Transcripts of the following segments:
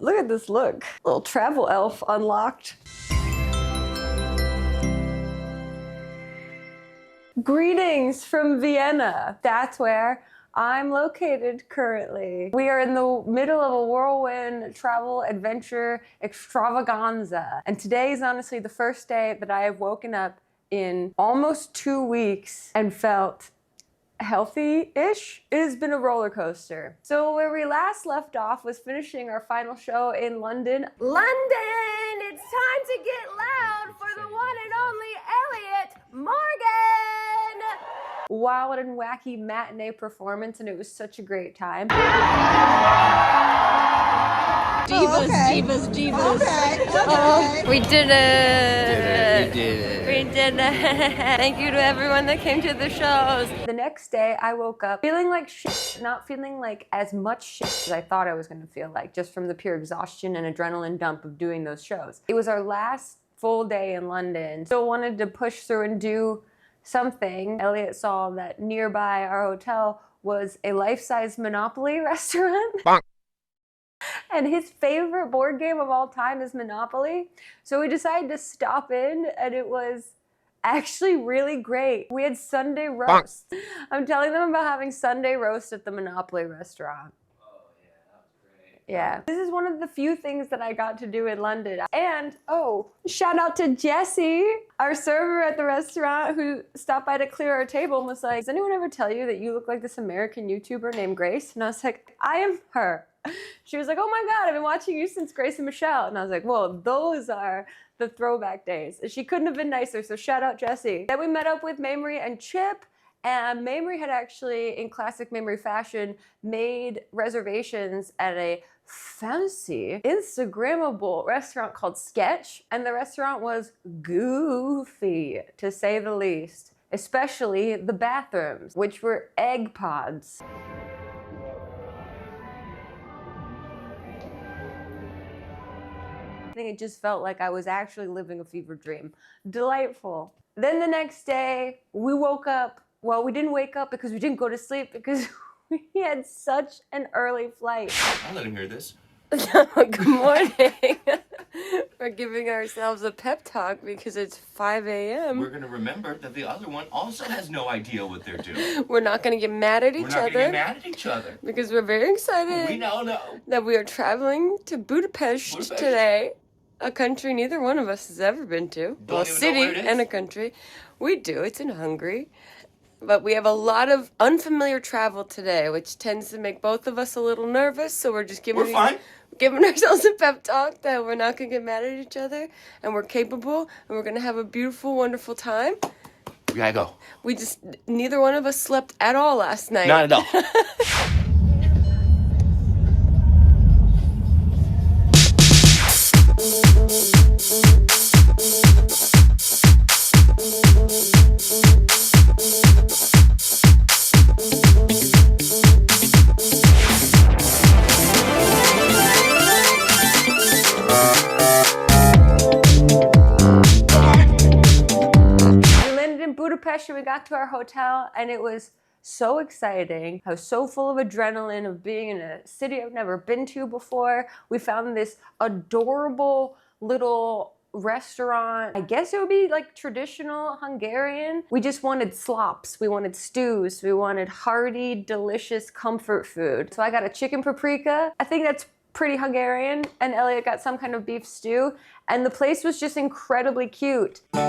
Look at this look. Little travel elf unlocked. Greetings from Vienna. That's where I'm located currently. We are in the middle of a whirlwind travel adventure extravaganza. And today is honestly the first day that I have woken up in almost 2 weeks and felt healthy-ish. It has been a roller coaster. So where we last left off was finishing our final show in London. London! It's time to get loud for the one and only Elliot Morgan! Wild and wacky matinee performance, and it was such a great time. Divas. Okay. We did it. We did it. Thank you to everyone that came to the shows. The next day, I woke up feeling like shit, not feeling like as much shit as I thought I was gonna feel like, just from the pure exhaustion and adrenaline dump of doing those shows. It was our last full day in London. Still wanted to push through and do something. Elliot saw that nearby our hotel was a life-size Monopoly restaurant. Bonk. And his favorite board game of all time is Monopoly. So we decided to stop in, and it was actually really great. We had Sunday roast. Bonk. I'm telling them about having Sunday roast at the Monopoly restaurant. Oh yeah, that was great. Yeah. This is one of the few things that I got to do in London. And, oh, shout out to Jessie, our server at the restaurant, who stopped by to clear our table and was like, does anyone ever tell you that you look like this American YouTuber named Grace? And I was like, I am her. She was like, oh my God, I've been watching you since Grace and Michelle. And I was like, whoa, those are the throwback days. She couldn't have been nicer, so shout out Jessie. Then we met up with Mamrie and Chip, and Mamrie had actually, in classic Mamrie fashion, made reservations at a fancy, Instagrammable restaurant called Sketch, and the restaurant was goofy, to say the least, especially the bathrooms, which were egg pods. It just felt like I was actually living a fever dream. Delightful. Then the next day, we woke up. Well, we didn't wake up because we didn't go to sleep because we had such an early flight. I'll let him hear this. Good morning. We're giving ourselves a pep talk because it's 5 a.m. We're going to remember that the other one also has no idea what they're doing. We're not going to get mad at each other. We're not going to get mad at each other. Because we're very excited. We now know that we are traveling to Budapest today. A country neither one of us has ever been to. Well, a city and a country. We do. It's in Hungary. But we have a lot of unfamiliar travel today, which tends to make both of us a little nervous. So we're just giving ourselves a pep talk that we're not going to get mad at each other. And we're capable. And we're going to have a beautiful, wonderful time. We gotta go. Neither one of us slept at all last night. Not at all. Budapest, and we got to our hotel, and it was so exciting. I was so full of adrenaline of being in a city I've never been to before. We found this adorable little restaurant. I guess it would be like traditional Hungarian. We just wanted slops, we wanted stews, we wanted hearty, delicious comfort food. So I got a chicken paprika. I think that's pretty Hungarian, and Elliot got some kind of beef stew, and the place was just incredibly cute. We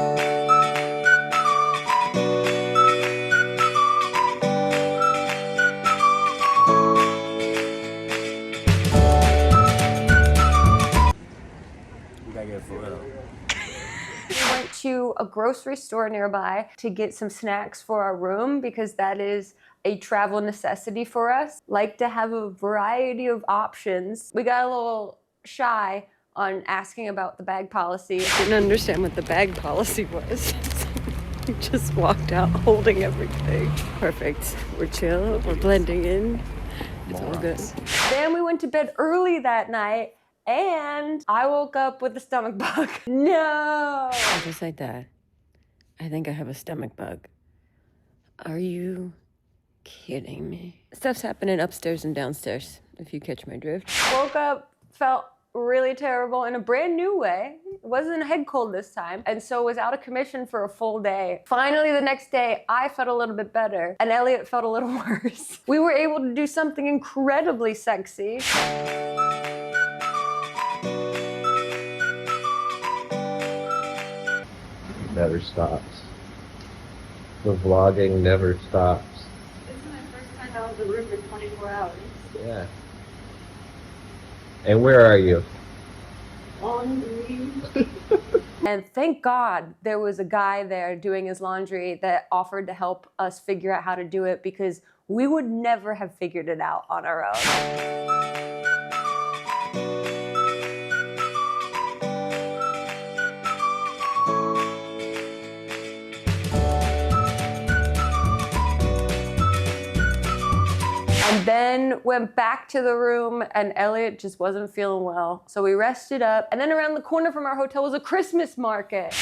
went to a grocery store nearby to get some snacks for our room because that is a travel necessity for us. Like to have a variety of options. We got a little shy on asking about the bag policy. Didn't understand what the bag policy was. We just walked out holding everything. Perfect. We're chill, we're blending in. It's all good. Then we went to bed early that night. And I woke up with a stomach bug. No! Just like that. I think I have a stomach bug. Are you kidding me? Stuff's happening upstairs and downstairs, if you catch my drift. Woke up, felt really terrible in a brand new way. It wasn't a head cold this time, and so was out of commission for a full day. Finally, the next day, I felt a little bit better, and Elliot felt a little worse. We were able to do something incredibly sexy. Never stops. The vlogging never stops. This is my first time out of the room in 24 hours. Yeah. And where are you? Laundry. And thank God there was a guy there doing his laundry that offered to help us figure out how to do it, because we would never have figured it out on our own. And then went back to the room, and Elliot just wasn't feeling well. So we rested up, and then around the corner from our hotel was a Christmas market.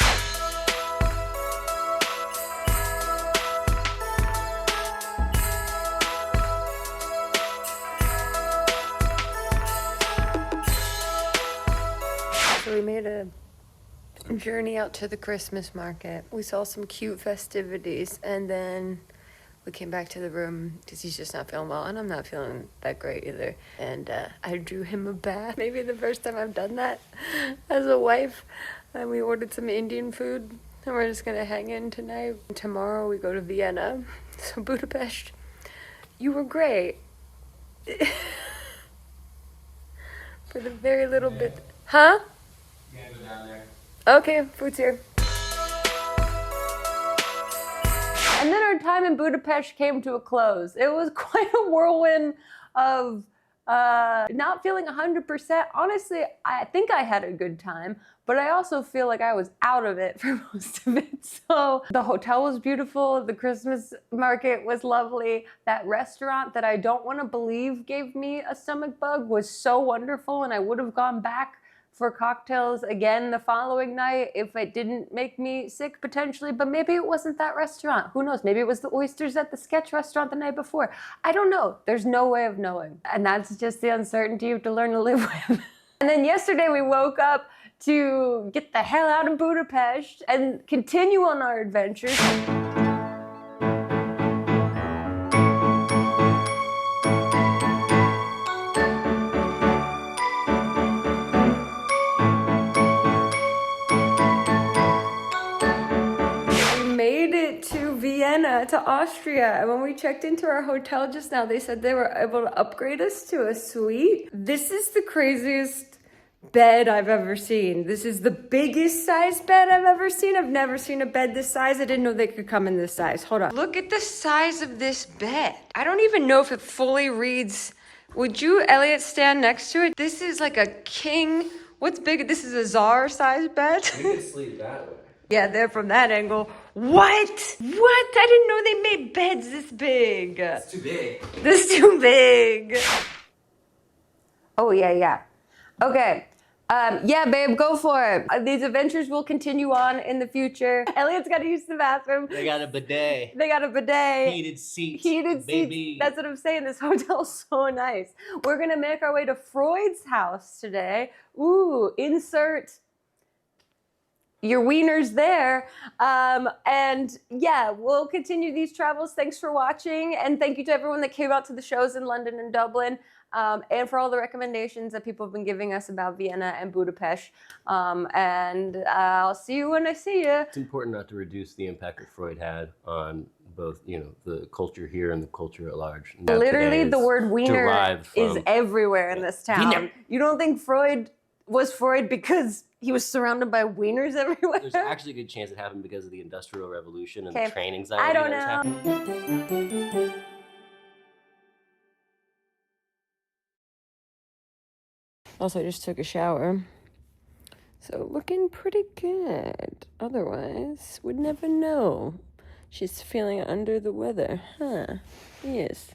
So we made a journey out to the Christmas market. We saw some cute festivities, and then we came back to the room because he's just not feeling well, and I'm not feeling that great either. And I drew him a bath. Maybe the first time I've done that as a wife. And we ordered some Indian food, and we're just gonna hang in tonight. Tomorrow we go to Vienna. So Budapest, you were great. For the very little bit. Huh? You gotta go down there. Okay, food's here. And then our time in Budapest came to a close. It was quite a whirlwind of not feeling 100%. Honestly, I think I had a good time, but I also feel like I was out of it for most of it. So the hotel was beautiful. The Christmas market was lovely. That restaurant that I don't want to believe gave me a stomach bug was so wonderful, and I would have gone back for cocktails again the following night if it didn't make me sick, potentially. But maybe it wasn't that restaurant. Who knows? Maybe it was the oysters at the sketch restaurant the night before. I don't know. There's no way of knowing. And that's just the uncertainty you have to learn to live with. And then yesterday we woke up to get the hell out of Budapest and continue on our adventures. Vienna to Austria, and when we checked into our hotel just now, they said they were able to upgrade us to a suite. This is the craziest bed I've ever seen. This is the biggest size bed I've ever seen. I've never seen a bed this size. I didn't know they could come in this size. Hold on. Look at the size of this bed. I don't even know if it fully reads. Would you, Elliot, stand next to it? This is like a king. What's big? This is a czar size bed. You can sleep that way. Yeah, they're from that angle. What? What? I didn't know they made beds this big. It's too big. This is too big. Oh, yeah. Okay. Yeah, babe, go for it. These adventures will continue on in the future. Elliot's got to use the bathroom. They got a bidet. They got a bidet. Heated seats. Heated baby. seats. That's what I'm saying. This hotel's so nice. We're going to make our way to Freud's house today. Ooh, insert your wiener's there. And yeah, we'll continue these travels. Thanks for watching. And thank you to everyone that came out to the shows in London and Dublin. And for all the recommendations that people have been giving us about Vienna and Budapest. And I'll see you when I see you. It's important not to reduce the impact that Freud had on both, the culture here and the culture at large. Literally, the word wiener is everywhere in this town. Wiener. You don't think Freud was Freud because he was surrounded by wieners everywhere? There's actually a good chance it happened because of the Industrial Revolution and the train anxiety. I don't that was know. happening. Also, I just took a shower. So looking pretty good. Otherwise, would never know. She's feeling under the weather. Huh. Yes.